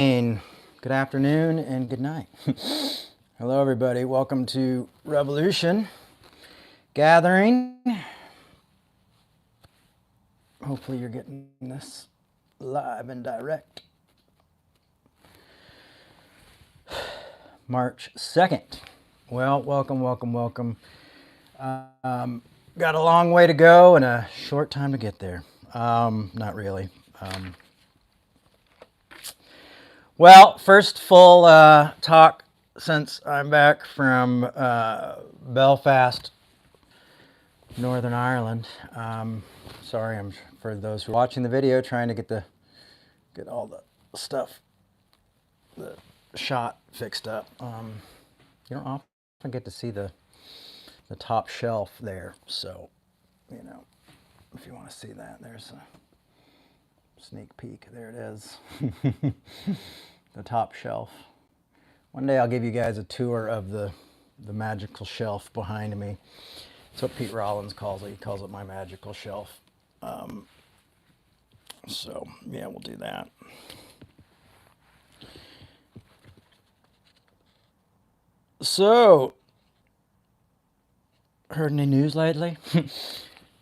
Good afternoon and good night. Hello, everybody. Welcome to Revolution Gathering. Hopefully, you're getting this live and direct. March 2nd. Well, welcome. Got a long way to go and a short time to get there. Not really. Well, first full talk since I'm back from Belfast, Northern Ireland. Sorry, for those who are watching the video, trying to get all the stuff, the shot fixed up. You don't often get to see the top shelf there, so you know, if you want to see that, there's a sneak peek. There it is. The top shelf. One day I'll give you guys a tour of the magical shelf behind me. That's what Pete Rollins calls it. He calls it my magical shelf. So yeah, we'll do that. So, heard any news lately?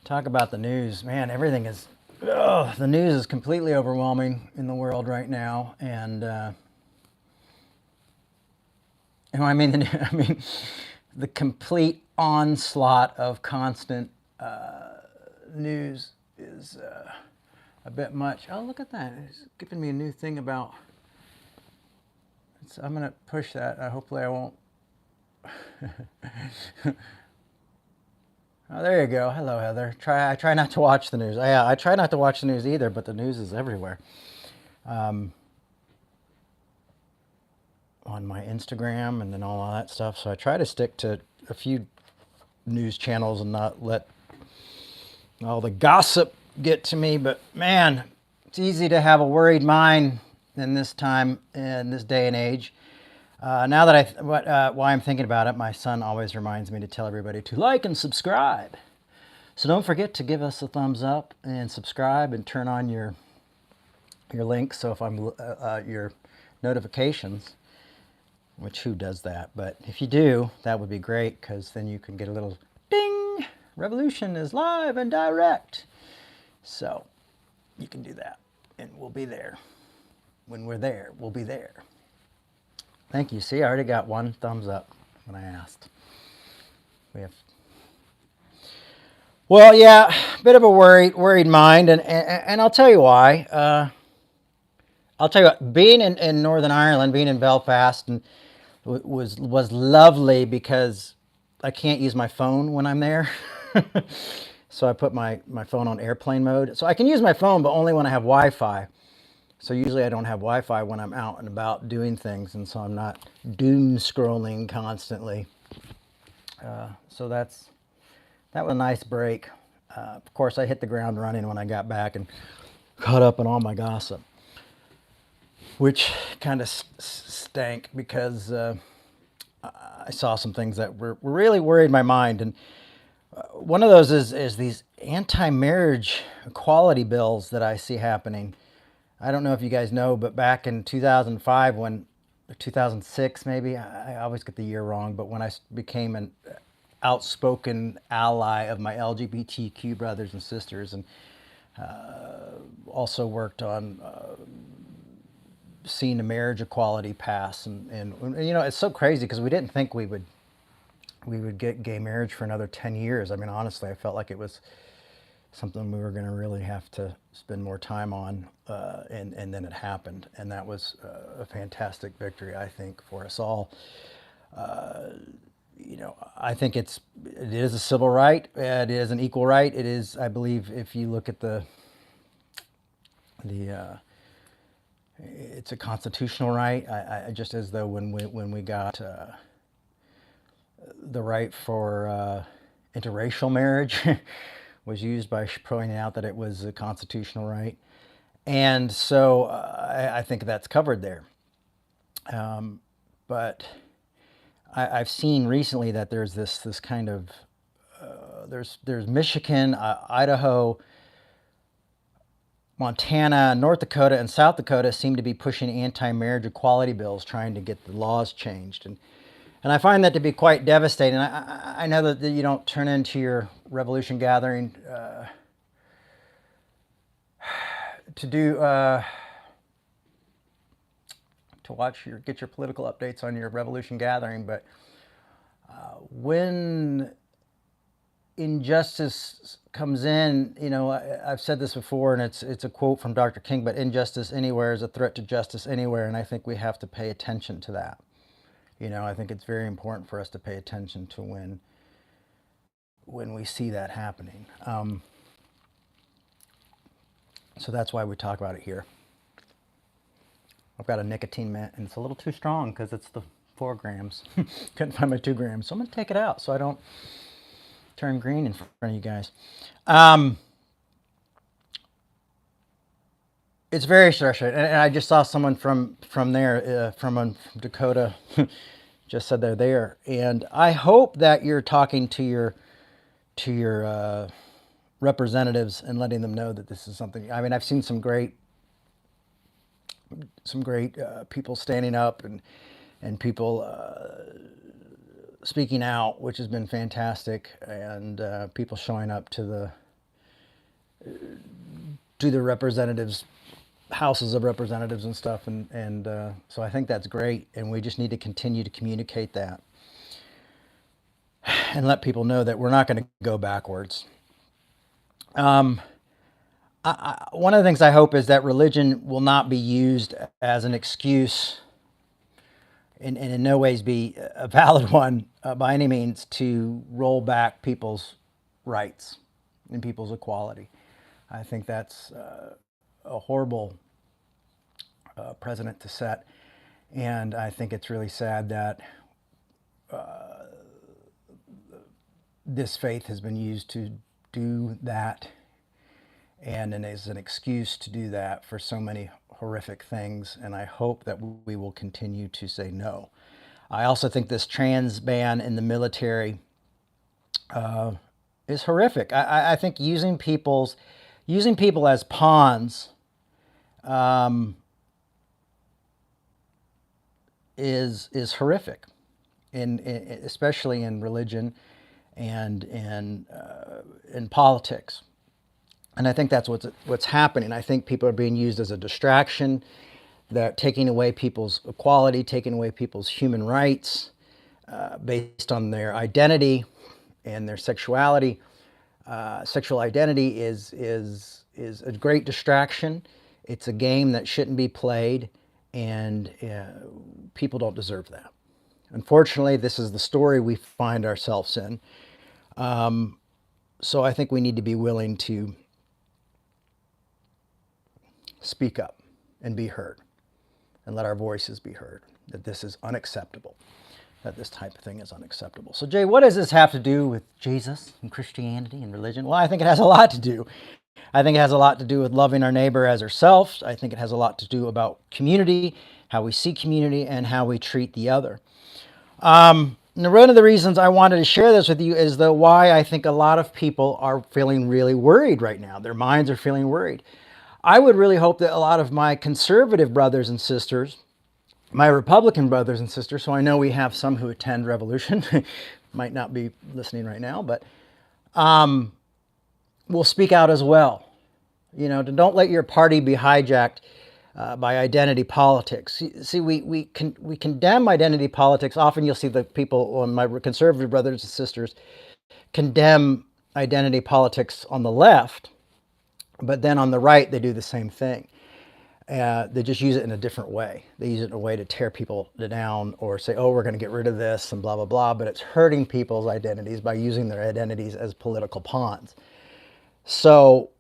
Talk about the news, man. Everything is. The news is completely overwhelming in the world right now, and I mean, the complete onslaught of constant news is a bit much. Oh, look at that! It's giving me a new thing about. I'm gonna push that. Hopefully, I won't. Oh, there you go. Hello, Heather. I try not to watch the news. Yeah, I try not to watch the news either, but the news is everywhere. On my Instagram and then all that stuff. So I try to stick to a few news channels and not let all the gossip get to me. But man, it's easy to have a worried mind in this time, in this day and age. Now that why I'm thinking about it, my son always reminds me to tell everybody to like and subscribe. So don't forget to give us a thumbs up and subscribe and turn on your links. So if I'm your notifications, which who does that? But if you do, that would be great because then you can get a little ding. Revolution is live and direct. So you can do that, and we'll be there. When we're there, we'll be there. Thank you. See, I already got one thumbs up when I asked. Well, yeah, bit of a worried mind, and I'll tell you why. I'll tell you what. Being in Northern Ireland, being in Belfast, and was lovely because I can't use my phone when I'm there. So I put my phone on airplane mode. So I can use my phone, but only when I have Wi-Fi. So usually I don't have Wi-Fi when I'm out and about doing things, and so I'm not doom scrolling constantly. So that was a nice break. Of course, I hit the ground running when I got back and caught up on all my gossip, which kind of stank because I saw some things that were really worried my mind. And one of those is these anti-marriage equality bills that I see happening. I don't know if you guys know, but back in 2005, or 2006 maybe, I always get the year wrong, but when I became an outspoken ally of my LGBTQ brothers and sisters, and also worked on seeing the marriage equality pass, and you know, it's so crazy because we didn't think we would get gay marriage for another 10 years. I mean, honestly, I felt like it was something we were going to really have to spend more time on, and then it happened, and that was a fantastic victory, I think, for us all. You know, I think it is a civil right, it is an equal right. It is, I believe, if you look at it's a constitutional right. I just as though when we got the right for interracial marriage was used by pointing out that it was a constitutional right. And so I think that's covered there. But I've seen recently that there's this kind of, there's Michigan, Idaho, Montana, North Dakota, and South Dakota seem to be pushing anti-marriage equality bills, trying to get the laws changed. And I find that to be quite devastating. I know that you don't turn into your revolution gathering to do to get your political updates on your revolution gathering, but when injustice comes in, I've said this before, and it's a quote from Dr. King, but injustice anywhere is a threat to justice anywhere, and I think we have to pay attention to that. I think it's very important for us to pay attention to when we see that happening. So that's why we talk about it here. I've got a nicotine mint, and it's a little too strong because it's the 4 grams. Couldn't find my 2 grams, so I'm going to take it out so I don't turn green in front of you guys. It's very frustrating, and I just saw someone from there, from Dakota, just said they're there, and I hope that you're talking to your representatives and letting them know that this is something. I mean, I've seen some great people standing up and people speaking out, which has been fantastic, and people showing up to the representatives, houses of representatives and stuff, and so I think that's great, and we just need to continue to communicate that and let people know that we're not going to go backwards. One of the things I hope is that religion will not be used as an excuse, and in no ways be a valid one by any means, to roll back people's rights and people's equality. I think that's a horrible precedent to set, and I think it's really sad that this faith has been used to do that, and as an excuse to do that for so many horrific things, and I hope that we will continue to say no. I also think this trans ban in the military is horrific. I think using people as pawns is horrific, especially in religion and in politics. And I think that's what's happening. I think people are being used as a distraction. They're taking away people's equality, taking away people's human rights based on their identity and their sexuality. Sexual identity is a great distraction. It's a game that shouldn't be played, and people don't deserve that. Unfortunately, this is the story we find ourselves in. So I think we need to be willing to speak up and be heard, and let our voices be heard, that this is unacceptable, that this type of thing is unacceptable. So Jay, what does this have to do with Jesus and Christianity and religion? Well, I think it has a lot to do. I think it has a lot to do with loving our neighbor as ourselves. I think it has a lot to do about community, how we see community, and how we treat the other. One of the reasons I wanted to share this with you is why I think a lot of people are feeling really worried right now. Their minds are feeling worried. I would really hope that a lot of my conservative brothers and sisters, my Republican brothers and sisters, so I know we have some who attend Revolution, might not be listening right now, but will speak out as well. Don't let your party be hijacked by identity politics. See, we condemn identity politics. Often you'll see the people, my conservative brothers and sisters, condemn identity politics on the left, but then on the right they do the same thing. They just use it in a different way. They use it in a way to tear people down, or say, oh, we're going to get rid of this and blah, blah, blah. But it's hurting people's identities by using their identities as political pawns. So,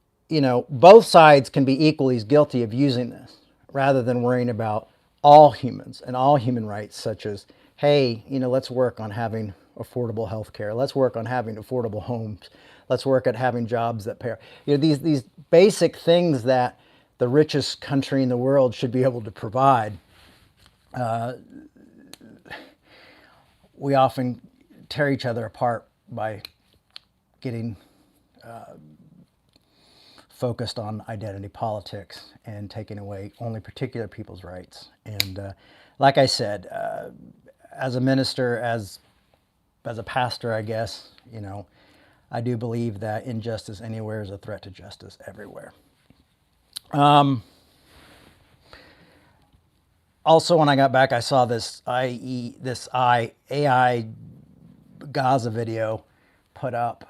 both sides can be equally as guilty of using this, rather than worrying about all humans and all human rights, such as, hey, let's work on having affordable health care. Let's work on having affordable homes. Let's work at having jobs that pay. These basic things that the richest country in the world should be able to provide. We often tear each other apart by getting focused on identity politics and taking away only particular people's rights. And like I said, as a minister, as a pastor, I guess, I do believe that injustice anywhere is a threat to justice everywhere. Also, when I got back, I saw this AI Gaza video put up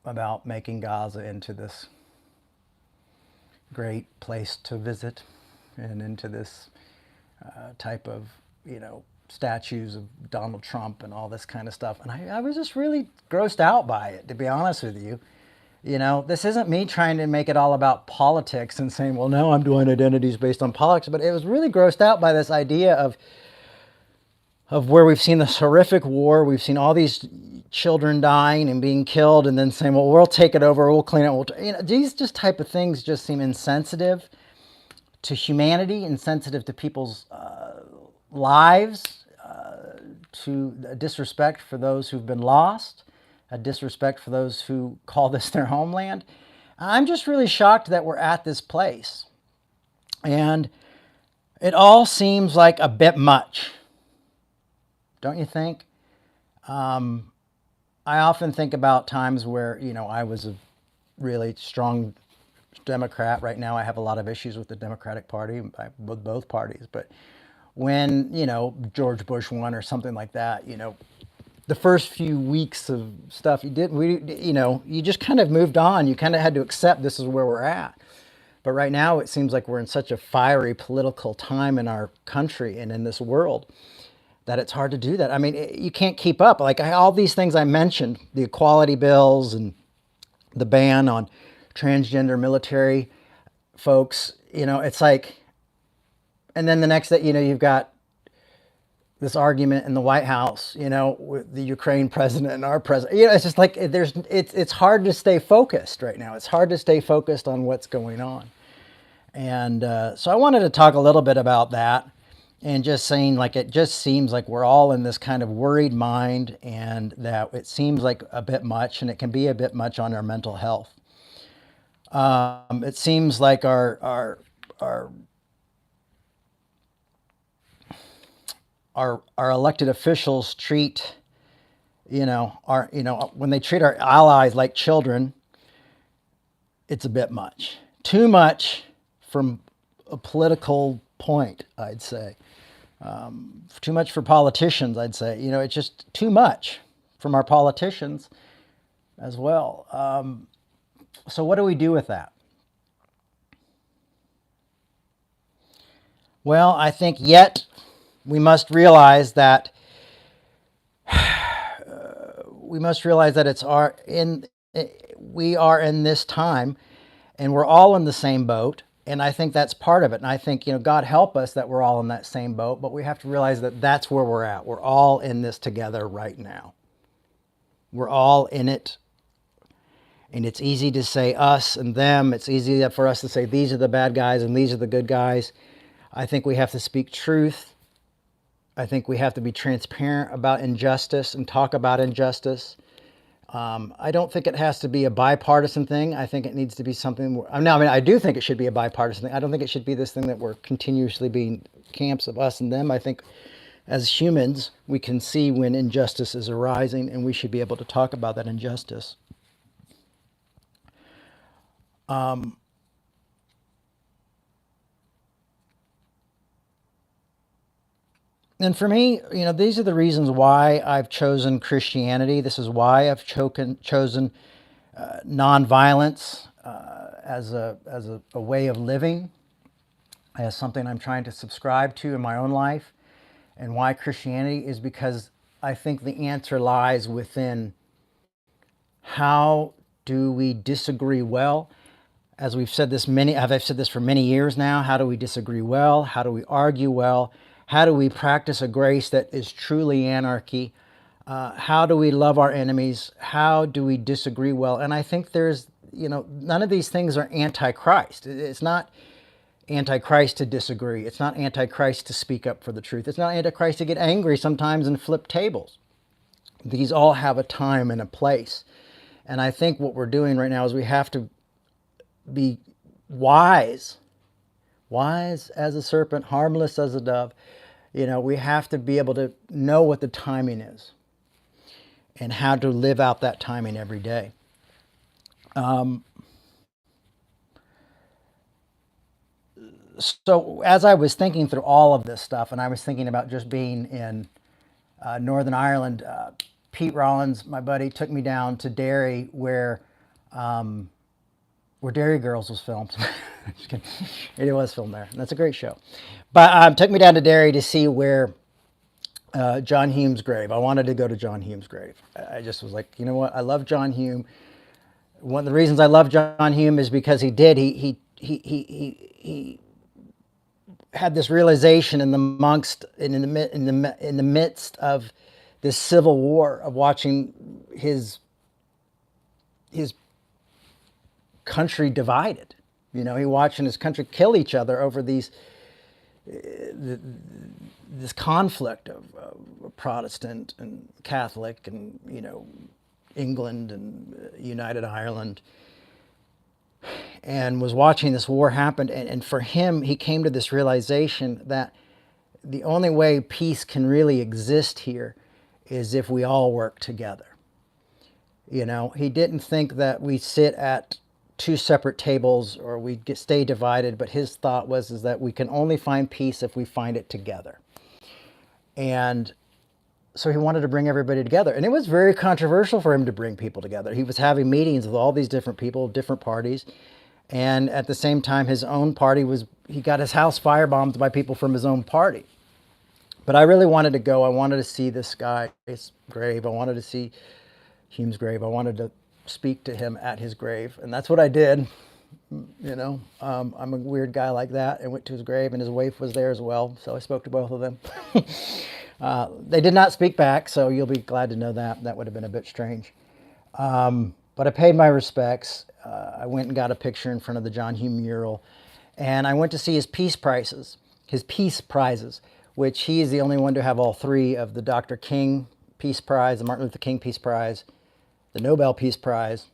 about making Gaza into this great place to visit and into this type of, statues of Donald Trump and all this kind of stuff. And I was just really grossed out by it, to be honest with you. This isn't me trying to make it all about politics and saying, well, no, I'm doing identities based on politics, but it was really grossed out by this idea of where we've seen this horrific war, we've seen all these children dying and being killed, and then saying, well, we'll take it over, we'll clean it. These just type of things just seem insensitive to humanity, insensitive to people's lives, to a disrespect for those who've been lost, a disrespect for those who call this their homeland. I'm just really shocked that we're at this place. And it all seems like a bit much. Don't you think? I often think about times where, I was a really strong Democrat. Right now I have a lot of issues with the Democratic Party, with both parties. But when, George Bush won or something like that, the first few weeks of stuff you just kind of moved on. You kind of had to accept this is where we're at. But right now it seems like we're in such a fiery political time in our country and in this world that it's hard to do that. I mean, you can't keep up. Like all these things I mentioned, the equality bills and the ban on transgender military folks, it's like, and then the next day, you've got this argument in the White House, with the Ukraine president and our president. It's just like it's hard to stay focused right now. It's hard to stay focused on what's going on. And so I wanted to talk a little bit about that and just saying, like, it just seems like we're all in this kind of worried mind, and that it seems like a bit much, and it can be a bit much on our mental health. It seems like our elected officials treat, when they treat our allies like children, it's a bit much. Too much from a political point, I'd say. Too much for politicians, I'd say. It's just too much from our politicians as well. So what do we do with that? Well, I think yet we must realize that we are in this time, and we're all in the same boat. And I think that's part of it. And I think, God help us that we're all in that same boat, but we have to realize that that's where we're at. We're all in this together right now. We're all in it. And it's easy to say us and them. It's easy for us to say these are the bad guys and these are the good guys. I think we have to speak truth. I think we have to be transparent about injustice and talk about injustice. I don't think it has to be a bipartisan thing. I think it needs to be something. I do think it should be a bipartisan thing. I don't think it should be this thing that we're continuously being camps of us and them. I think as humans, we can see when injustice is arising, and we should be able to talk about that injustice. And for me, these are the reasons why I've chosen Christianity. This is why I've chosen nonviolence as a way of living, as something I'm trying to subscribe to in my own life. And why Christianity is because I think the answer lies within how do we disagree well. As I've said this for many years now, how do we disagree well? How do we argue well? How do we practice a grace that is truly anarchy? How do we love our enemies? How do we disagree well? And I think there's, none of these things are anti-Christ. It's not anti-Christ to disagree. It's not anti-Christ to speak up for the truth. It's not anti-Christ to get angry sometimes and flip tables. These all have a time and a place. And I think what we're doing right now is we have to be wise, wise as a serpent, harmless as a dove. You know, we have to be able to know what the timing is and how to live out that timing every day. So as I was thinking through all of this stuff, and I was thinking about just being in Northern Ireland, Pete Rollins, my buddy, took me down to Derry, where Derry Girls was filmed. Just kidding. It was filmed there. And that's a great show. But took me down to Derry to see where John Hume's grave. I wanted to go to John Hume's grave. I just was like, you know what? I love John Hume. One of the reasons I love John Hume is because he had this realization in the midst of this civil war of watching his country divided. You know, he watching his country kill each other over this conflict of Protestant and Catholic, and you know, England and United Ireland, and was watching this war happen. And for him, he came to this realization that the only way peace can really exist here is if we all work together. You know, he didn't think that we sit at two separate tables or we stay divided, but his thought was that we can only find peace if we find it together. And so he wanted to bring everybody together. And it was very controversial for him to bring people together. He was having meetings with all these different people, different parties. And at the same time, his own party he got his house firebombed by people from his own party. But I really wanted to go. I wanted to see this guy's grave. I wanted to see Hume's grave. I wanted to speak to him at his grave. And that's what I did. You know, I'm a weird guy like that. I went to his grave, and his wife was there as well. So I spoke to both of them. They did not speak back, so you'll be glad to know that. That would have been a bit strange. But I paid my respects. I went and got a picture in front of the John Hume mural. And I went to see his peace prizes, which he is the only one to have all three of the Dr. King Peace Prize, the Martin Luther King Peace Prize, the Nobel Peace Prize,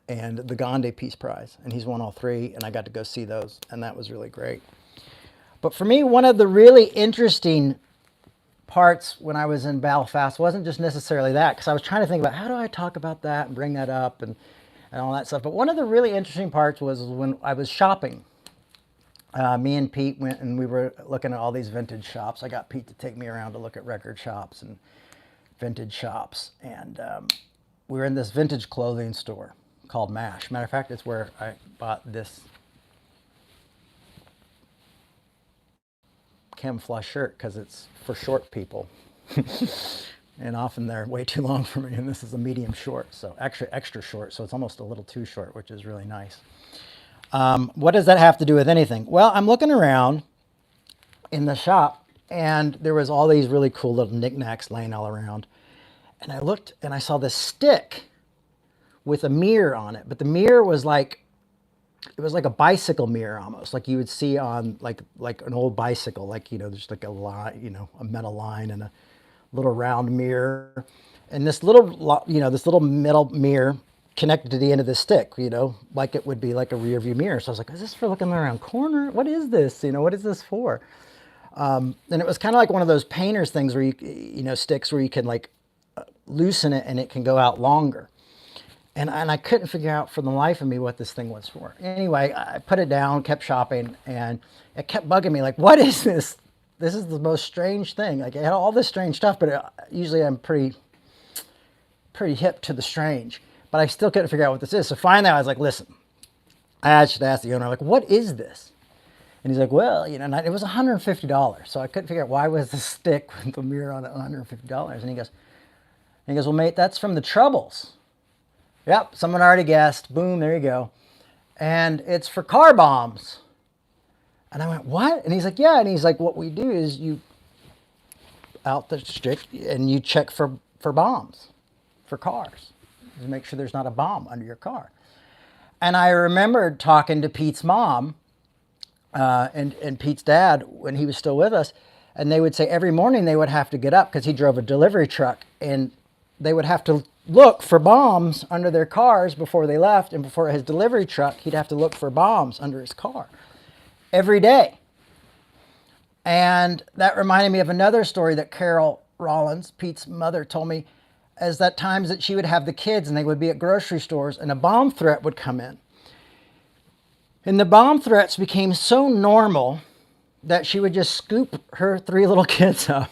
and the Gandhi Peace Prize. And he's won all three, and I got to go see those, and that was really great. But for me, one of the really interesting parts when I was in Belfast wasn't just necessarily that, because I was trying to think about how do I talk about that and bring that up and all that stuff. But one of the really interesting parts was when I was shopping. Me and Pete went and we were looking at all these vintage shops. I got Pete to take me around to look at record shops and vintage shops. And we were in this vintage clothing store called MASH. Matter of fact, it's where I bought this camouflage shirt because it's for short people. And often they're way too long for me, and this is a medium short, so actually extra short, so it's almost a little too short, which is really nice. What does that have to do with anything? Well, I'm looking around in the shop, and there was all these really cool little knickknacks laying all around. And I looked, and I saw this stick with a mirror on it, but the mirror was like, it was like a bicycle mirror almost, like you would see on like an old bicycle, like, you know, there's like a line, you know, a metal line and a little round mirror, and this little, you know, this little metal mirror connected to the end of the stick, you know, like it would be like a rear view mirror. So I was like, is this for looking around corner? What is this? You know, what is this for? And it was kind of like one of those painter's things where you know, sticks where you can like loosen it and it can go out longer. And I couldn't figure out for the life of me what this thing was for. Anyway, I put it down, kept shopping, and it kept bugging me. Like, what is this? This is the most strange thing. Like, it had all this strange stuff, but usually I'm pretty hip to the strange. But I still couldn't figure out what this is. So finally I was like, listen, I should ask the owner, like, what is this? And he's like, well, you know, it was $150. So I couldn't figure out why was the stick with the mirror on it $150. And he goes, well, mate, that's from the Troubles. Yep, someone already guessed. Boom, there you go. And it's for car bombs. And I went, what? And he's like, yeah. And he's like, what we do is you out the stick and you check for bombs for cars to make sure there's not a bomb under your car. And I remembered talking to Pete's mom and Pete's dad when he was still with us. And they would say every morning they would have to get up because he drove a delivery truck, and they would have to look for bombs under their cars before they left, and before his delivery truck, he'd have to look for bombs under his car every day. And that reminded me of another story that Carol Rollins, Pete's mother, told me, is that times that she would have the kids and they would be at grocery stores and a bomb threat would come in. And the bomb threats became so normal that she would just scoop her 3 little kids up.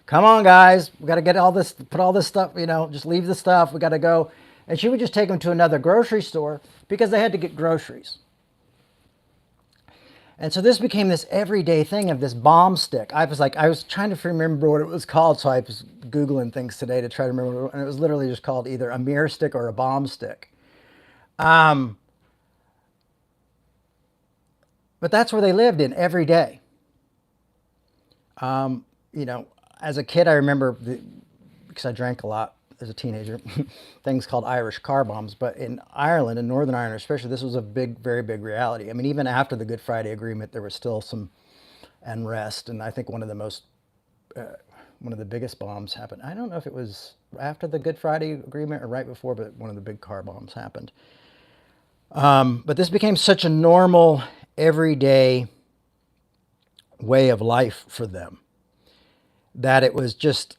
Come on, guys, we got to get all this, put all this stuff, just leave the stuff, we got to go. And she would just take them to another grocery store because they had to get groceries. And so this became this everyday thing of this bomb stick. I was trying to remember what it was called, so I was Googling things today to try to remember, and it was literally just called either a mirror stick or a bomb stick. But that's where they lived in every day. As a kid, I remember, because I drank a lot as a teenager, things called Irish car bombs. But in Ireland, in Northern Ireland especially, this was a big, very big reality. I mean, even after the Good Friday Agreement, there was still some unrest. And I think one of the biggest bombs happened. I don't know if it was after the Good Friday Agreement or right before, but one of the big car bombs happened. But this became such a normal, everyday way of life for them that it was just,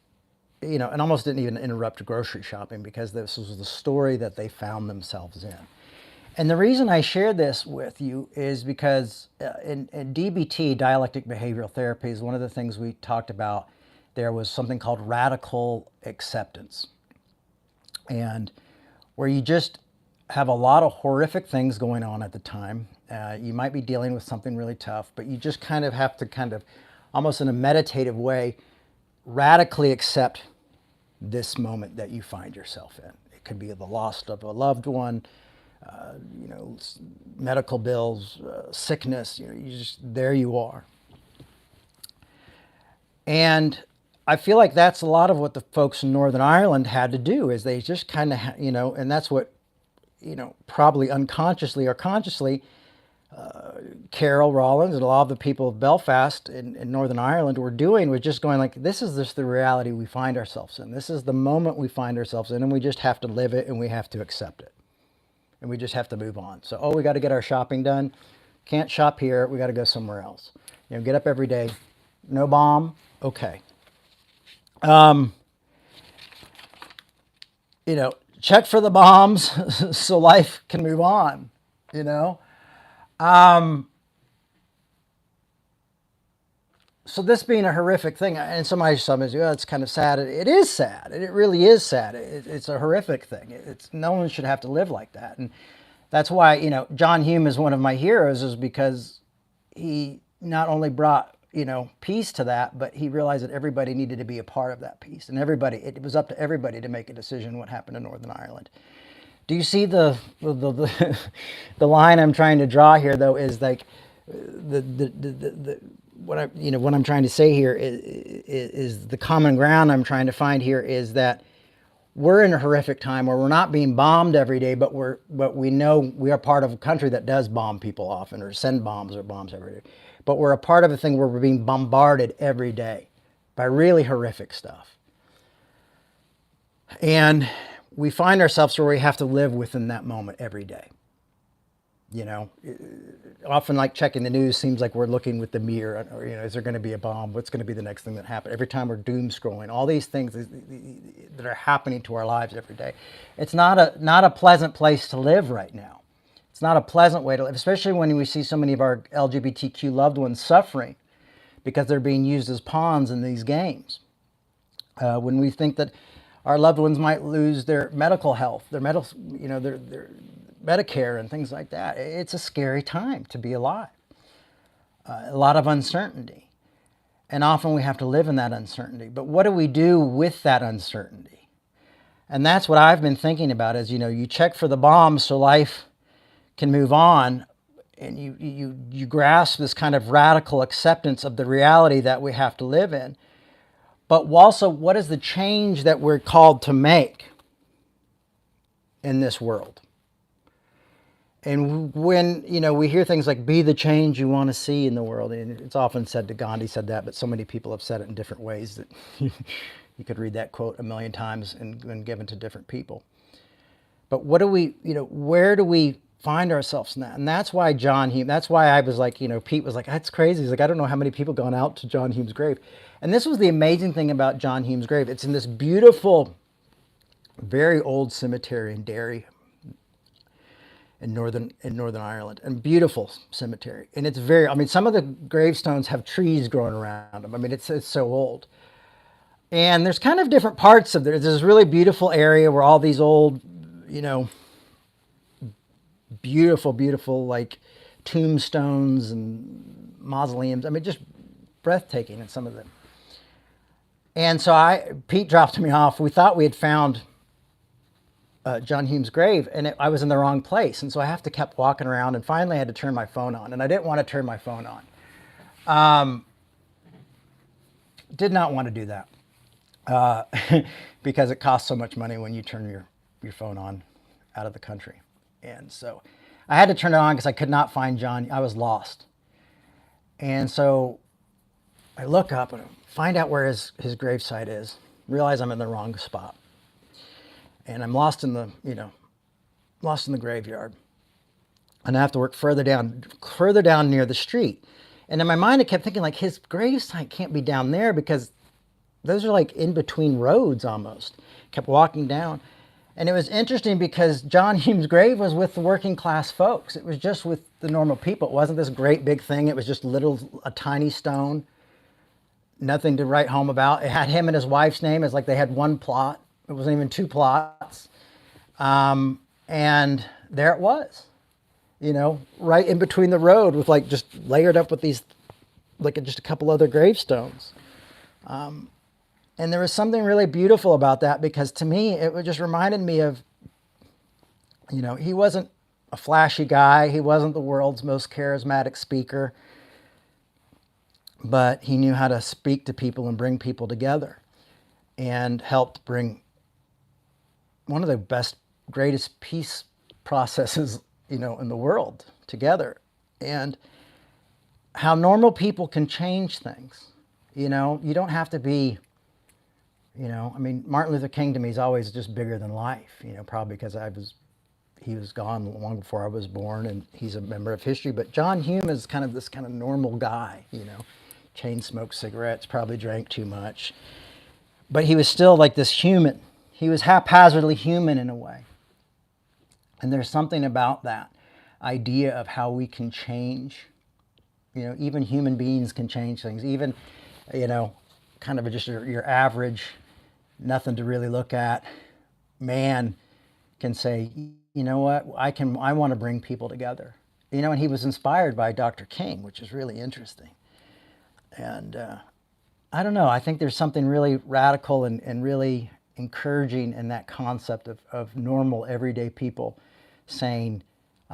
and almost didn't even interrupt grocery shopping because this was the story that they found themselves in. And the reason I share this with you is because in DBT, dialectic behavioral therapy, is one of the things we talked about. There was something called radical acceptance, and where you just have a lot of horrific things going on at the time. You might be dealing with something really tough, but you just kind of have to almost in a meditative way, radically accept this moment that you find yourself in. It could be the loss of a loved one, medical bills, sickness, there you are. And I feel like that's a lot of what the folks in Northern Ireland had to do, is they just kind of, and that's what, probably unconsciously or consciously, Carol Rollins and a lot of the people of Belfast in Northern Ireland were doing, was just going like, this is just the reality we find ourselves in. This is the moment we find ourselves in, and we just have to live it, and we have to accept it. And we just have to move on. So, we got to get our shopping done. Can't shop here. We got to go somewhere else. Get up every day. No bomb. Okay. Check for the bombs so life can move on, So this being a horrific thing, and somebody says, it's kind of sad. It is sad. It really is sad. It's a horrific thing. No one should have to live like that. And that's why, John Hume is one of my heroes, is because he not only brought, peace to that, but he realized that everybody needed to be a part of that peace. And it was up to everybody to make a decision what happened in Northern Ireland. Do you see the line I'm trying to draw here, though, is like what I'm trying to say here is the common ground I'm trying to find here is that we're in a horrific time where we're not being bombed every day, but we know we are part of a country that does bomb people often, or send bombs every day. But we're a part of a thing where we're being bombarded every day by really horrific stuff. And we find ourselves where we have to live within that moment every day. Often like checking the news seems like we're looking with the mirror, or, is there going to be a bomb? What's going to be the next thing that happens? Every time we're doom scrolling, all these things that are happening to our lives every day. It's not a pleasant place to live right now. It's not a pleasant way to live, especially when we see so many of our LGBTQ loved ones suffering because they're being used as pawns in these games. When we think that our loved ones might lose their medical health, their Medicare and things like that. It's a scary time to be alive. A lot of uncertainty. And often we have to live in that uncertainty. But what do we do with that uncertainty? And that's what I've been thinking about is, you check for the bombs so life can move on, and you grasp this kind of radical acceptance of the reality that we have to live in. But also, what is the change that we're called to make in this world? And when, we hear things like, be the change you want to see in the world, and it's often said, Gandhi said that, but so many people have said it in different ways that You could read that quote a million times and given to different people. But what do we, where do we find ourselves in that? And that's why John Hume, that's why I was like, Pete was like, that's crazy. He's like, I don't know how many people gone out to John Hume's grave. And this was the amazing thing about John Hume's grave. It's in this beautiful, very old cemetery in Derry, in Northern Ireland, and beautiful cemetery. And it's very, some of the gravestones have trees growing around them. It's so old. And there's kind of different parts of there. There's this really beautiful area where all these old, beautiful, beautiful, like tombstones and mausoleums. Just breathtaking in some of them. And so Pete dropped me off. We thought we had found John Hume's grave, and I was in the wrong place. And so I kept walking around, and finally I had to turn my phone on. And I didn't want to turn my phone on. Did not want to do that because it costs so much money when you turn your phone on out of the country. And so I had to turn it on because I could not find John. I was lost. And so I look up and find out where his gravesite is, realize I'm in the wrong spot. And I'm lost in the graveyard. And I have to work further down near the street. And in my mind, I kept thinking, like, his gravesite can't be down there because those are like in between roads almost. Kept walking down. And it was interesting because John Hume's grave was with the working class folks. It was just with the normal people. It wasn't this great big thing. It was just a tiny stone. Nothing to write home about. It had him and his wife's name. It's like they had one plot. It wasn't even two plots. And there it was, right in between the road with like just layered up with these, like just a couple other gravestones. And there was something really beautiful about that because to me, it just reminded me of, he wasn't a flashy guy. He wasn't the world's most charismatic speaker, but he knew how to speak to people and bring people together and helped bring one of the best, greatest peace processes, in the world together. And how normal people can change things. You don't have to be, Martin Luther King to me is always just bigger than life, probably because he was gone long before I was born and he's a member of history. But John Hume is kind of this kind of normal guy, chain smoked cigarettes, probably drank too much. But he was still like this human. He was haphazardly human in a way. And there's something about that idea of how we can change. Even human beings can change things. Even, kind of just your average, nothing to really look at man can say, you know what, I want to bring people together. And he was inspired by Dr. King, which is really interesting. And I don't know, I think there's something really radical and really encouraging in that concept of normal, everyday people saying,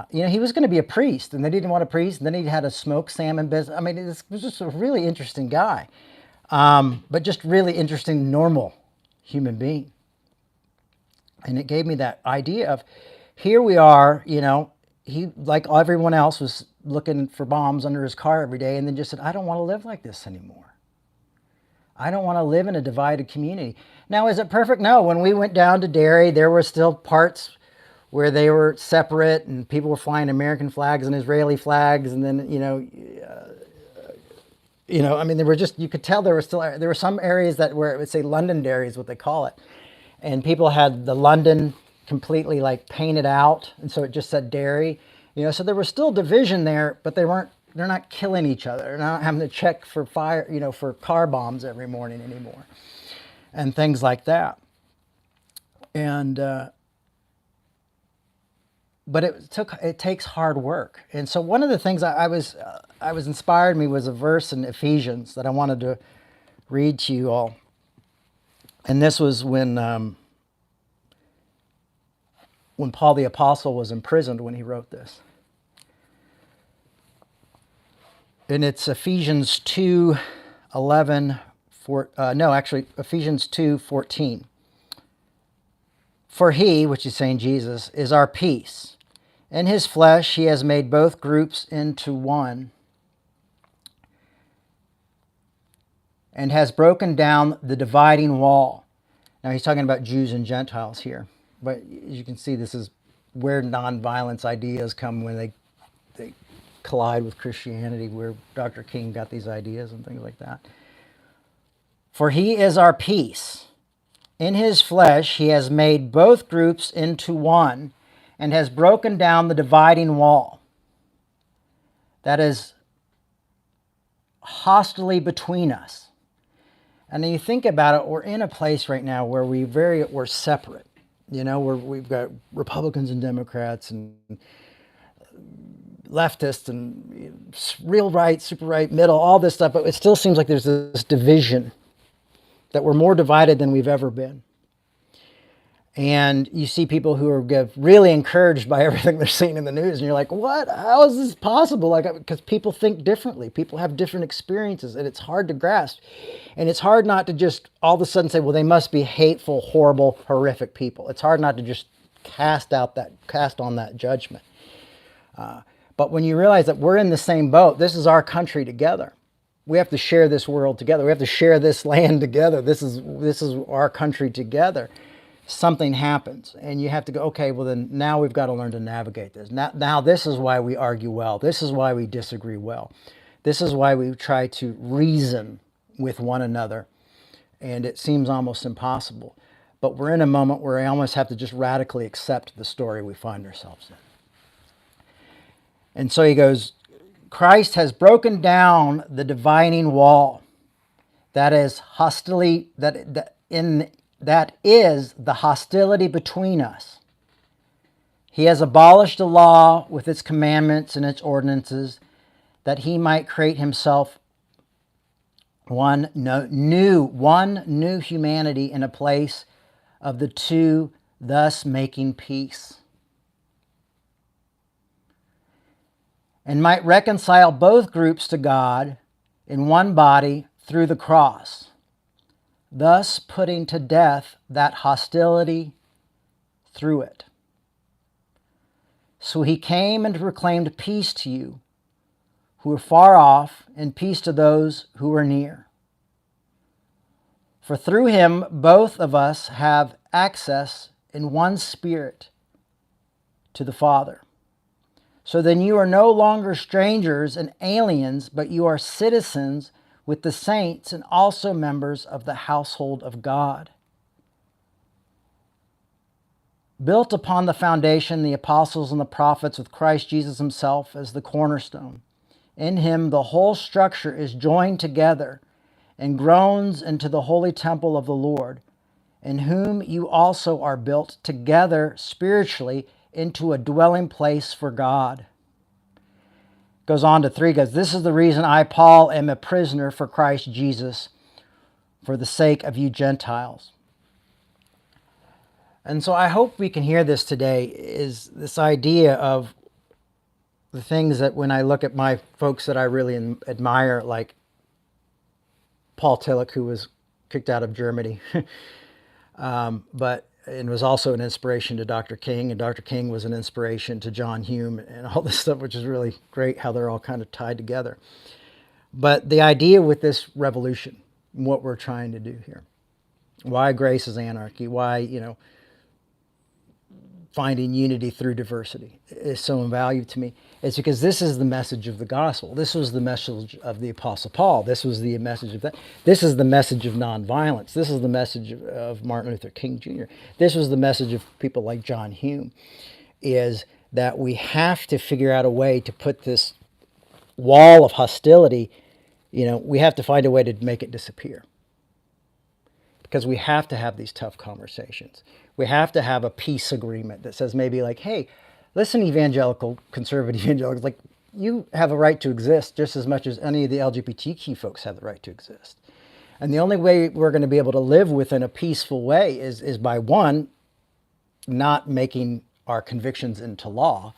he was going to be a priest, and they didn't want a priest, and then he had a smoked salmon business. It was just a really interesting guy, but just really interesting, normal human being. And it gave me that idea of, here we are, he, like everyone else, was looking for bombs under his car every day, and then just said, I don't want to live like this anymore. I don't want to live in a divided community. Now, is it perfect? No. When we went down to Derry, there were still parts where they were separate and people were flying American flags and Israeli flags. And then, there were just, you could tell there were some areas where it would say Londonderry is what they call it. And people had the London completely like painted out. And so it just said Derry, so there was still division there, but they're not killing each other. They're not having to check for fire, for car bombs every morning anymore and things like that. And, but it takes hard work. And so one of the things I was inspired me was a verse in Ephesians that I wanted to read to you all. And this was when Paul the Apostle was imprisoned when he wrote this. And it's Ephesians 2:11, Ephesians 2:14. For he, which is saying Jesus, is our peace. In his flesh he has made both groups into one. and has broken down the dividing wall. Now he's talking about Jews and Gentiles here. But as you can see, this is where nonviolence ideas come when they collide with Christianity, where Dr. King got these ideas and things like that. For he is our peace. In his flesh he has made both groups into one and has broken down the dividing wall. That is hostility between us. And then you think about it, we're in a place right now where we're separate. You know, we've got Republicans and Democrats and leftists and real right, super right, middle, all this stuff, but it still seems like there's this division, that we're more divided than we've ever been. And you see people who are really encouraged by everything they're seeing in the news, and you're like, what? How is this possible? Like, because people think differently. People have different experiences, and it's hard to grasp. And it's hard not to just all of a sudden say, well, they must be hateful, horrible, horrific people. It's hard not to just cast on that judgment. But when you realize that we're in the same boat, this is our country together. We have to share this world together. We have to share this land together. This is our country together. Something happens and you have to go, okay, well then now we've got to learn to navigate this. Now this is why we argue well. This is why we disagree well. This is why we try to reason with one another. And it seems almost impossible. But we're in a moment where we almost have to just radically accept the story we find ourselves in. And so he goes, Christ has broken down the dividing wall. That is hostility, that is the hostility between us. He has abolished the law with its commandments and its ordinances, that he might create himself one new humanity in a place of the two, thus making peace. And might reconcile both groups to God in one body through the cross, thus putting to death that hostility through it. So he came and proclaimed peace to you who are far off, and peace to those who are near. For through him both of us have access in one Spirit to the Father. So then you are no longer strangers and aliens, but you are citizens with the saints and also members of the household of God. Built upon the foundation, the apostles and the prophets, with Christ Jesus himself as the cornerstone. In him the whole structure is joined together and groans into the holy temple of the Lord, in whom you also are built together spiritually into a dwelling place for God. Goes on to 3, goes, this is the reason I, Paul, am a prisoner for Christ Jesus, for the sake of you Gentiles. And so I hope we can hear this today, is this idea of the things that when I look at my folks that I really admire, like Paul Tillich, who was kicked out of Germany, and was also an inspiration to Dr. King, and Dr. King was an inspiration to John Hume and all this stuff, which is really great how they're all kind of tied together. But the idea with this revolution, what we're trying to do here, why grace is anarchy, why, finding unity through diversity is so invaluable to me. It's because this is the message of the gospel. This was the message of the Apostle Paul. This was the message of that. This is the message of nonviolence. This is the message of Martin Luther King Jr. This was the message of people like John Hume, is that we have to figure out a way to put this wall of hostility, we have to find a way to make it disappear. Because we have to have these tough conversations. We have to have a peace agreement that says maybe like, hey, listen, conservative evangelicals, like you have a right to exist just as much as any of the LGBTQ folks have the right to exist. And the only way we're going to be able to live within a peaceful way is by, one, not making our convictions into law,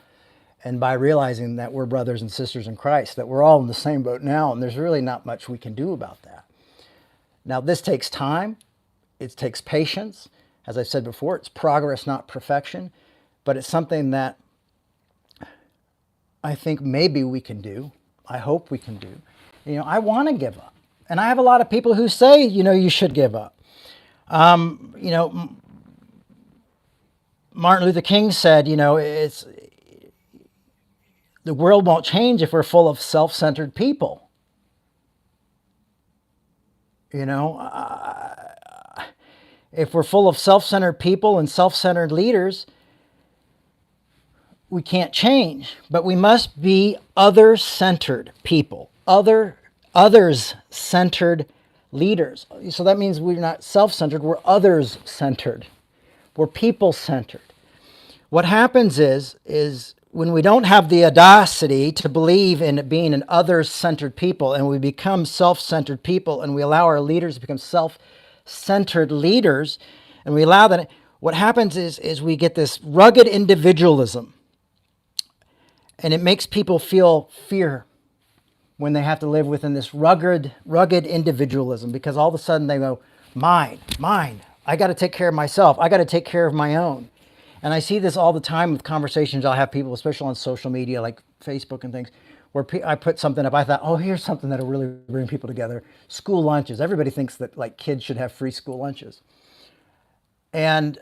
and by realizing that we're brothers and sisters in Christ, that we're all in the same boat now, and there's really not much we can do about that. Now, this takes time. It takes patience. As I said before, it's progress, not perfection, but it's something that I think maybe we can do. I hope we can do. I want to give up. And I have a lot of people who say, you should give up. You know, Martin Luther King said, it's the world won't change if we're full of self-centered people. You know, if we're full of self-centered people and self-centered leaders, we can't change. But we must be other-centered people, others-centered leaders. So that means we're not self-centered, we're others-centered. We're people-centered. What happens is when we don't have the audacity to believe in being an others-centered people, and we become self-centered people, and we allow our leaders to become self-centered leaders, and we allow that, what happens is we get this rugged individualism, and it makes people feel fear when they have to live within this rugged individualism, because all of a sudden they go, mine, I got to take care of myself. I got to take care of my own. And I see this all the time with conversations I'll have people, especially on social media like Facebook and things, where I put something up. I thought, oh, here's something that'll really bring people together. School lunches. Everybody thinks that like kids should have free school lunches. And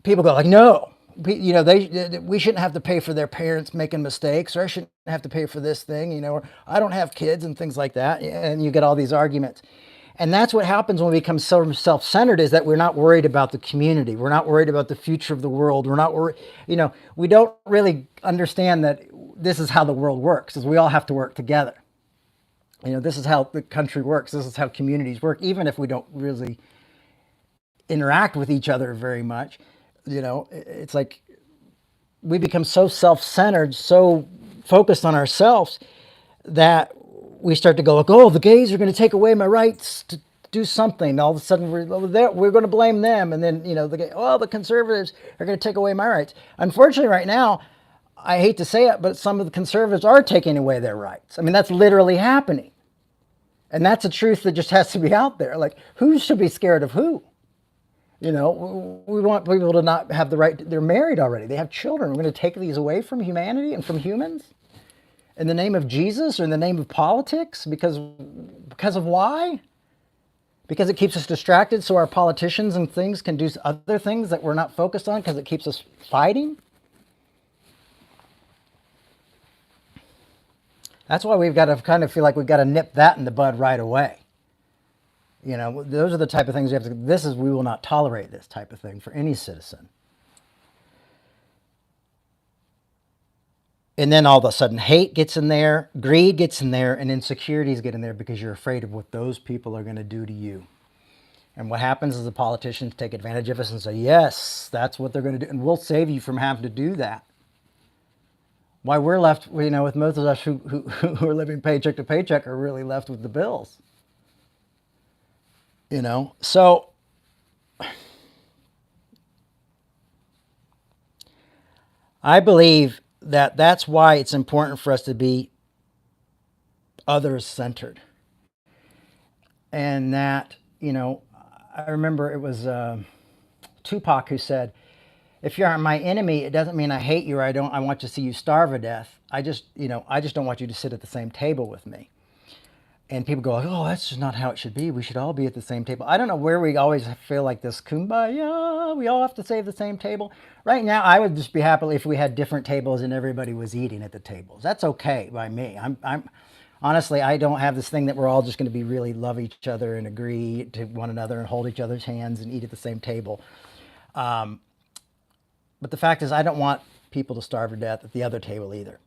people go like, no, we shouldn't have to pay for their parents making mistakes, or I shouldn't have to pay for this thing, or I don't have kids and things like that. And you get all these arguments. And that's what happens when we become so self-centered, is that we're not worried about the community. We're not worried about the future of the world. We're not worried, we don't really understand that this is how the world works, is we all have to work together. This is how the country works. This is how communities work, even if we don't really interact with each other very much. It's like we become so self-centered, so focused on ourselves, that we start to go like, oh, the gays are going to take away my rights to do something. All of a sudden we're going to blame them. And then, the conservatives are going to take away my rights. Unfortunately, right now, I hate to say it, but some of the conservatives are taking away their rights. I mean, that's literally happening. And that's a truth that just has to be out there. Like, who should be scared of who? We want people to not have the right. They're married already. They have children. We're going to take these away from humanity and from humans in the name of Jesus, or in the name of politics, because of why? Because it keeps us distracted, so our politicians and things can do other things that we're not focused on, because it keeps us fighting. That's why we've got to kind of feel like we've got to nip that in the bud right away. Those are the type of things we have to, we will not tolerate this type of thing for any citizen. And then all of a sudden hate gets in there, greed gets in there, and insecurities get in there, because you're afraid of what those people are going to do to you. And what happens is the politicians take advantage of us and say, yes, that's what they're going to do. And we'll save you from having to do that. Why we're left, with most of us who are living paycheck to paycheck, are really left with the bills. So I believe that that's why it's important for us to be others-centered. And that, I remember it was Tupac who said, if you're my enemy, it doesn't mean I hate you, or I want to see you starve to death. I just don't want you to sit at the same table with me. And people go, oh, that's just not how it should be. We should all be at the same table. I don't know where we always feel like this kumbaya, we all have to save the same table. Right now, I would just be happy if we had different tables and everybody was eating at the tables. That's okay by me. I'm honestly, I don't have this thing that we're all just going to be really love each other and agree to one another and hold each other's hands and eat at the same table. But the fact is, I don't want people to starve to death at the other table either.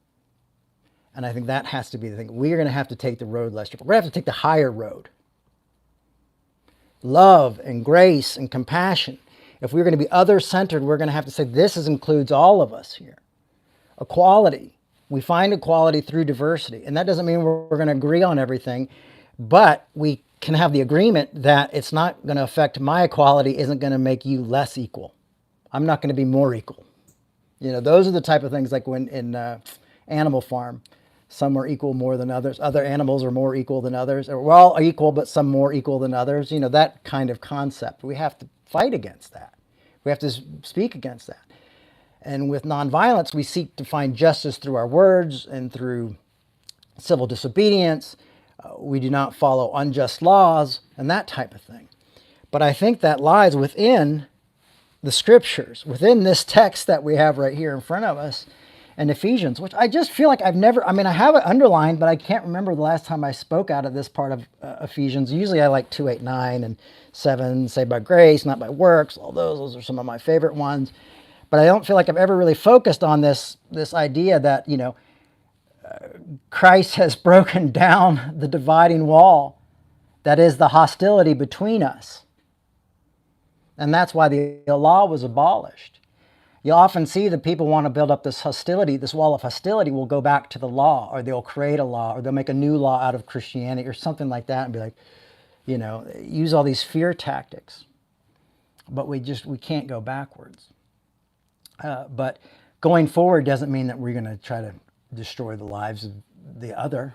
And I think that has to be the thing. We're going to have to take the road less. We're going to have to take the higher road. Love and grace and compassion. If we're going to be other-centered, we're going to have to say this includes all of us here. Equality. We find equality through diversity. And that doesn't mean we're going to agree on everything, but we can have the agreement that it's not going to affect my equality, isn't going to make you less equal. I'm not going to be more equal. Those are the type of things like when in Animal Farm, some are equal more than others. Other animals are more equal than others. Or we're all equal, but some more equal than others. That kind of concept. We have to fight against that. We have to speak against that. And with nonviolence, we seek to find justice through our words and through civil disobedience, We do not follow unjust laws and that type of thing. But I think that lies within the scriptures, within this text that we have right here in front of us in Ephesians, which I just feel like I've never, I mean, I have it underlined, but I can't remember the last time I spoke out of this part of Ephesians. Usually I like 2, 8, 9, and 7, saved by grace, not by works. All those are some of my favorite ones. But I don't feel like I've ever really focused on this idea that, Christ has broken down the dividing wall that is the hostility between us. And that's why the law was abolished. You'll often see that people want to build up this hostility, this wall of hostility will go back to the law, or they'll create a law, or they'll make a new law out of Christianity or something like that and be like, use all these fear tactics. But we can't go backwards. But going forward doesn't mean that we're going to try to destroy the lives of the other,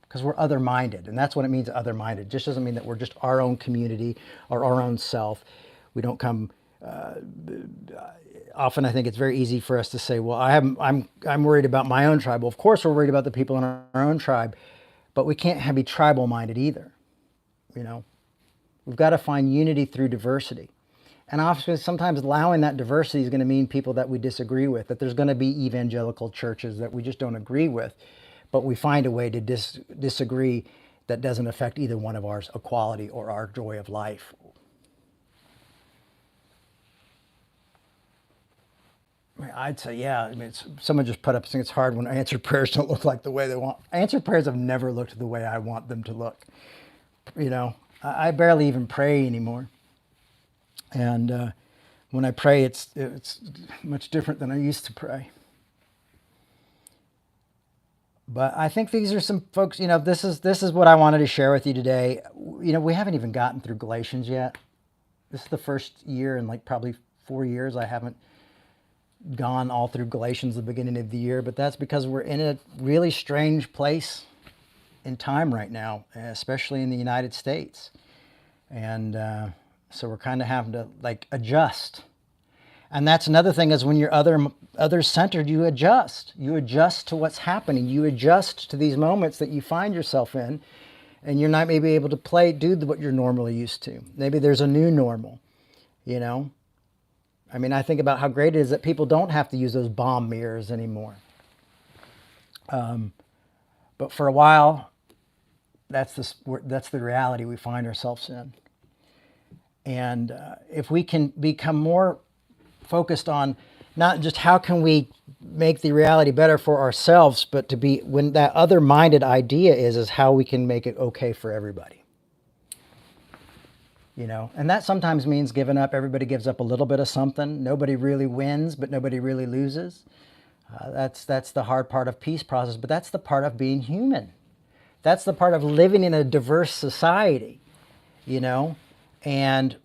because we're other-minded, and that's what it means, other-minded. It just doesn't mean that we're just our own community or our own self. We don't come. Often, I think it's very easy for us to say, "Well, I'm worried about my own tribe." Well, of course, we're worried about the people in our own tribe, but we can't be tribal-minded either. We've got to find unity through diversity. And often, sometimes allowing that diversity is going to mean people that we disagree with, that there's going to be evangelical churches that we just don't agree with, but we find a way to disagree that doesn't affect either one of ours equality or our joy of life. I'd say, yeah. I mean, someone just put up saying it's hard when answered prayers don't look like the way they want. Answered prayers have never looked the way I want them to look. I barely even pray anymore. And when I pray, it's much different than I used to pray. But I think these are some folks, this is what I wanted to share with you today. We haven't even gotten through Galatians yet. This is the first year in like probably 4 years I haven't gone all through Galatians at the beginning of the year, but that's because we're in a really strange place in time right now, especially in the United States. And so we're kind of having to adjust. And that's another thing, is when you're other-centered, you adjust. You adjust to what's happening. You adjust to these moments that you find yourself in, and you're not maybe able to do what you're normally used to. Maybe there's a new normal, I mean, I think about how great it is that people don't have to use those bomb mirrors anymore. But for a while, that's the reality we find ourselves in. And if we can become more focused on not just how can we make the reality better for ourselves, but to be, when that other-minded idea is how we can make it okay for everybody. And that sometimes means giving up. Everybody gives up a little bit of something. Nobody really wins, but nobody really loses. That's the hard part of peace process, but that's the part of being human. That's the part of living in a diverse society, and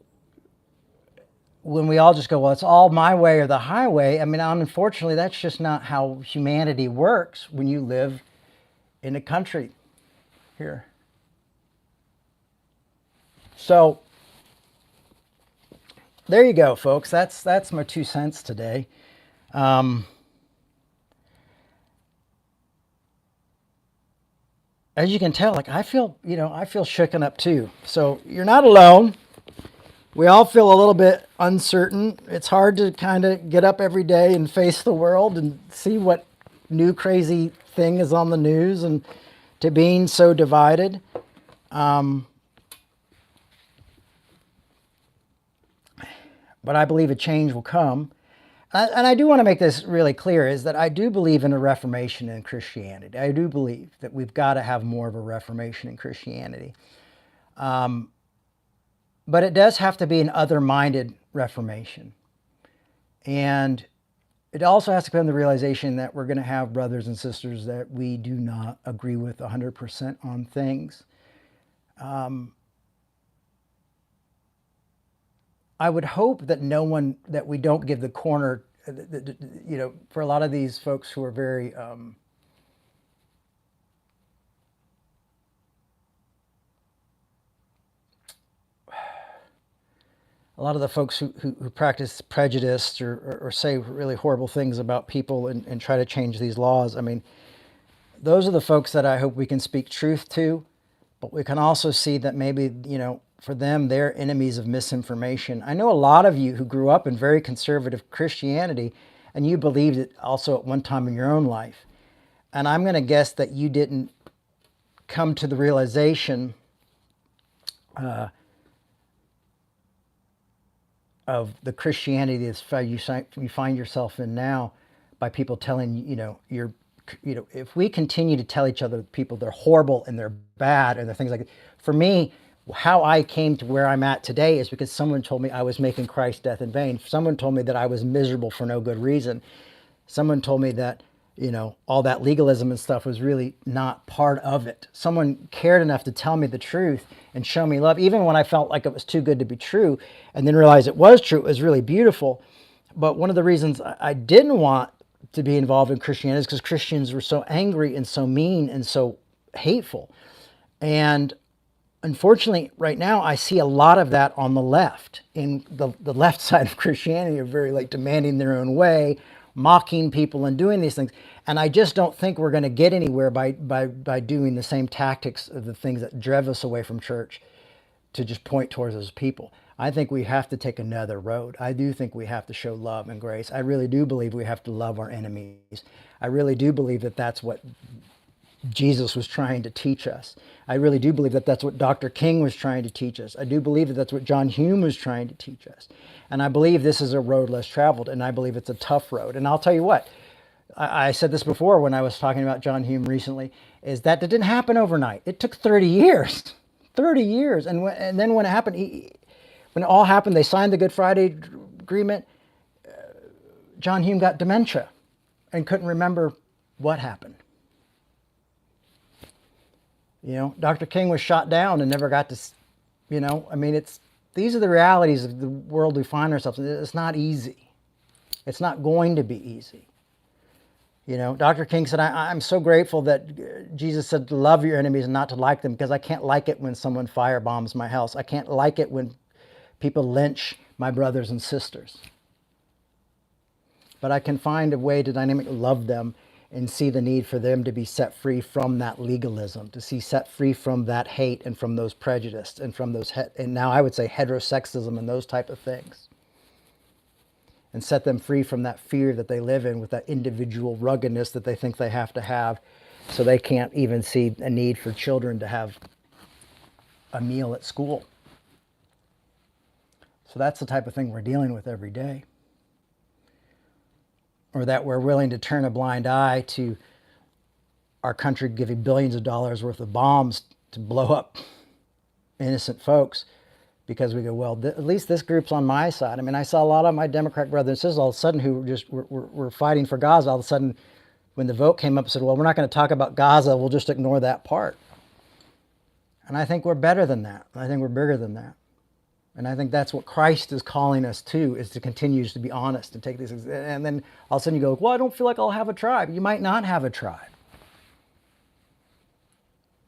when we all just go, well, it's all my way or the highway. I mean, unfortunately, that's just not how humanity works when you live in a country here. So there you go, folks. That's my 2 cents today. As you can tell, I feel shooken up too. So you're not alone. We all feel a little bit uncertain. It's hard to kind of get up every day and face the world and see what new crazy thing is on the news, and to being so divided. But I believe a change will come. And I do want to make this really clear, is that I do believe in a reformation in Christianity. I do believe that we've got to have more of a reformation in Christianity. But it does have to be an other-minded reformation. And it also has to come to the realization that we're going to have brothers and sisters that we do not agree with 100% on things. I would hope that that we don't give the corner, for a lot of these folks who are very, a lot of the folks who practice prejudice or say really horrible things about people and try to change these laws. I mean, those are the folks that I hope we can speak truth to, But we can also see that maybe, for them, they're enemies of misinformation. I know a lot of you who grew up in very conservative Christianity, and you believed it also at one time in your own life. And I'm going to guess that you didn't come to the realization of the Christianity that you find yourself in now by people telling if we continue to tell each other people they're horrible and they're bad and they're things like that. For me, how I came to where I'm at today is because someone told me I was making Christ's death in vain. Someone told me that I was miserable for no good reason. Someone told me that, all that legalism and stuff was really not part of it. Someone cared enough to tell me the truth and show me love, even when I felt like it was too good to be true, and then realized it was true. It was really beautiful. But one of the reasons I didn't want to be involved in Christianity is because Christians were so angry and so mean and so hateful. And unfortunately, right now, I see a lot of that on the left. In the left side of Christianity are very demanding their own way, mocking people and doing these things. And I just don't think we're going to get anywhere by doing the same tactics of the things that drove us away from church to just point towards those people. I think we have to take another road. I do think we have to show love and grace. I really do believe we have to love our enemies. I really do believe that that's what Jesus was trying to teach us. I really do believe that that's what Dr. King was trying to teach us. I do believe that that's what John Hume was trying to teach us. And I believe this is a road less traveled, and I believe it's a tough road. And I'll tell you what, I said this before when I was talking about John Hume recently, is that it didn't happen overnight. It took 30 years. 30 years. And then when it happened, when it all happened, they signed the Good Friday Agreement. John Hume got dementia and couldn't remember what happened. Dr. King was shot down and never got to, these are the realities of the world we find ourselves in. It's not easy. It's not going to be easy. Dr. King said, I'm so grateful that Jesus said to love your enemies and not to like them, because I can't like it when someone firebombs my house. I can't like it when people lynch my brothers and sisters. But I can find a way to dynamically love them and see the need for them to be set free from that legalism, to see set free from that hate and from those prejudices and from those, and now I would say heterosexism and those type of things. And set them free from that fear that they live in with that individual ruggedness that they think they have to have, so they can't even see a need for children to have a meal at school. So that's the type of thing we're dealing with every day. Or that we're willing to turn a blind eye to our country giving billions of dollars worth of bombs to blow up innocent folks, because we go, well, at least this group's on my side. I saw a lot of my Democrat brothers and sisters all of a sudden who were fighting for Gaza. All of a sudden, when the vote came up, said, well, we're not going to talk about Gaza. We'll just ignore that part. And I think we're better than that. I think we're bigger than that. And I think that's what Christ is calling us to, is to continue to be honest and take these things. And then all of a sudden you go, well, I don't feel like I'll have a tribe. You might not have a tribe.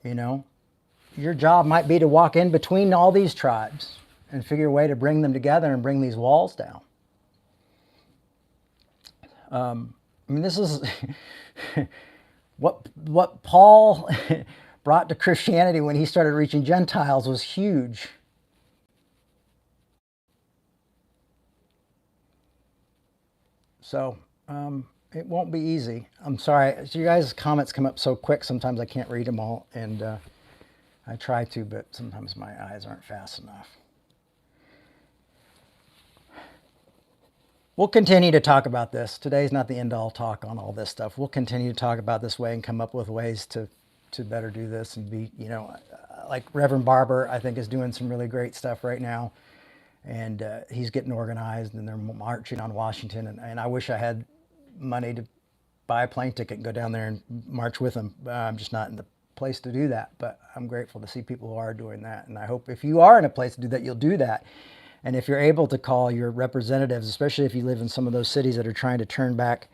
Your job might be to walk in between all these tribes and figure a way to bring them together and bring these walls down. This is what Paul brought to Christianity when he started reaching Gentiles was huge. So it won't be easy. I'm sorry. So you guys' comments come up so quick, sometimes I can't read them all. And I try to, but sometimes my eyes aren't fast enough. We'll continue to talk about this. Today's not the end-all talk on all this stuff. We'll continue to talk about this way and come up with ways to better do this and be, like Reverend Barber, I think, is doing some really great stuff right now. And he's getting organized, and they're marching on Washington. And I wish I had money to buy a plane ticket and go down there and march with them. I'm just not in the place to do that. But I'm grateful to see people who are doing that. And I hope if you are in a place to do that, you'll do that. And if you're able to call your representatives, especially if you live in some of those cities that are trying to turn back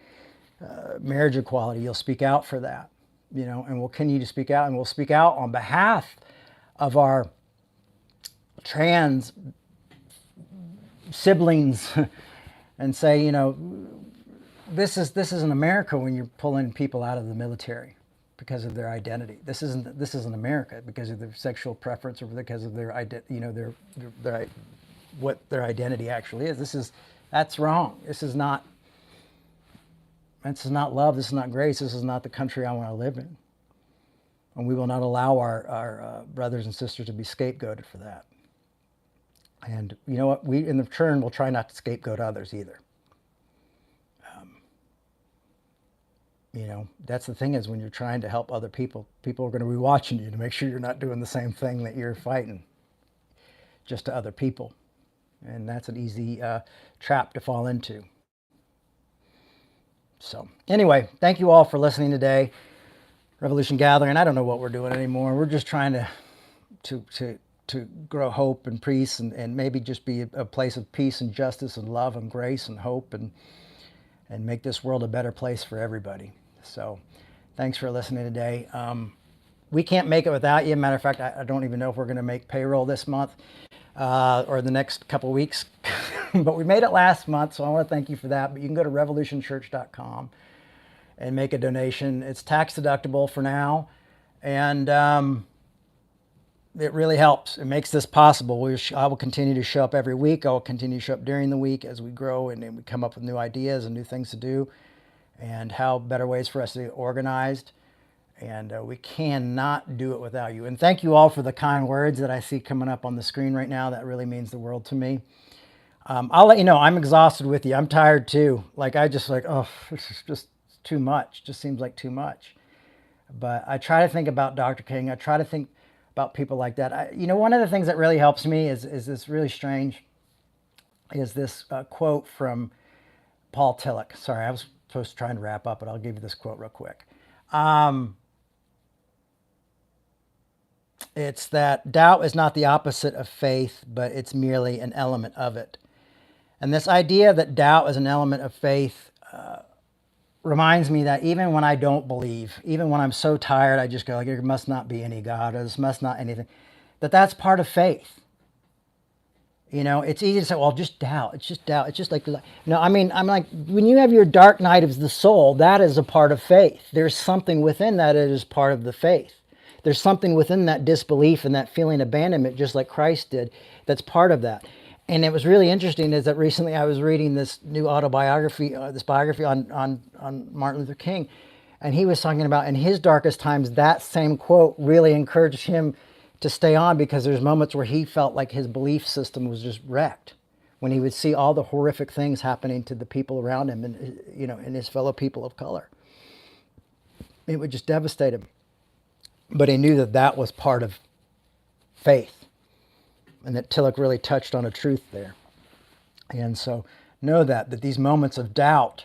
marriage equality, you'll speak out for that. And we'll continue to speak out. And we'll speak out on behalf of our trans siblings and say, this is in America when you're pulling people out of the military, because of their identity. This isn't America because of their sexual preference or because of their their what their identity actually is. That's wrong. This is not love. This is not grace. This is not the country I want to live in. And we will not allow our brothers and sisters to be scapegoated for that. And you know what? We, in the turn, will try not to scapegoat others either. That's the thing is when you're trying to help other people, people are going to be watching you to make sure you're not doing the same thing that you're fighting just to other people. And that's an easy trap to fall into. So anyway, thank you all for listening today. Revolution Gathering. I don't know what we're doing anymore. We're just trying to grow hope and peace and maybe just be a place of peace and justice and love and grace and hope and make this world a better place for everybody. So thanks for listening today. We can't make it without you. Matter of fact, I don't even know if we're going to make payroll this month or the next couple of weeks, but we made it last month, so I want to thank you for that. But you can go to revolutionchurch.com and make a donation. It's tax deductible for now, and it really helps. It makes this possible. I will continue to show up every week. I will continue to show up during the week as we grow and we come up with new ideas and new things to do and how better ways for us to be organized. And we cannot do it without you. And thank you all for the kind words that I see coming up on the screen right now. That really means the world to me. I'll let you know, I'm exhausted with you. I'm tired too. Oh, this is just too much. Just seems like too much. But I try to think about Dr. King. I try to think about people like that. One of the things that really helps me is this really strange, is this quote from Paul Tillich. Sorry, I was supposed to try and wrap up, but I'll give you this quote real quick. It's that doubt is not the opposite of faith, but it's merely an element of it. And this idea that doubt is an element of faith reminds me that even when I don't believe, even when I'm so tired, I just go like, there must not be any God, or this must not anything, that's part of faith. It's easy to say, well, just doubt. It's just doubt. It's just like, I'm like, when you have your dark night of the soul, that is a part of faith. There's something within that is part of the faith. There's something within that disbelief and that feeling of abandonment, just like Christ did, that's part of that. And it was really interesting is that recently I was reading this new autobiography, this biography on Martin Luther King, and he was talking about in his darkest times, that same quote really encouraged him to stay on, because there's moments where he felt like his belief system was just wrecked when he would see all the horrific things happening to the people around him and his fellow people of color. It would just devastate him. But he knew that was part of faith, and that Tillich really touched on a truth there. And so know that these moments of doubt,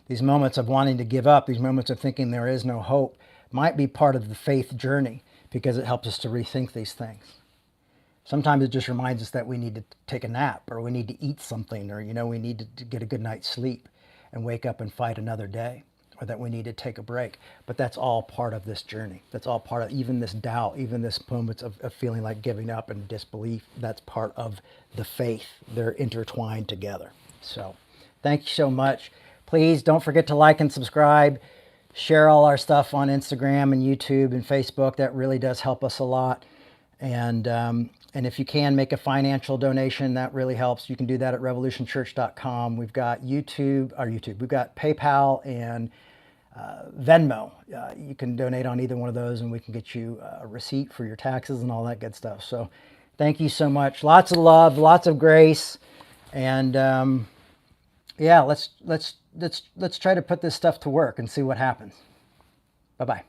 these moments of wanting to give up, these moments of thinking there is no hope might be part of the faith journey, because it helps us to rethink these things. Sometimes it just reminds us that we need to take a nap, or we need to eat something, or we need to get a good night's sleep and wake up and fight another day, or that we need to take a break. But that's all part of this journey. That's all part of even this doubt, even this moments of feeling like giving up and disbelief. That's part of the faith. They're intertwined together. So thank you so much. Please don't forget to like and subscribe. Share all our stuff on Instagram and YouTube and Facebook. That really does help us a lot. And if you can make a financial donation, that really helps. You can do that at revolutionchurch.com. We've got we've got PayPal and Venmo. You can donate on either one of those, and we can get you a receipt for your taxes and all that good stuff. So thank you so much. Lots of love, lots of grace. And let's try to put this stuff to work and see what happens. Bye-bye.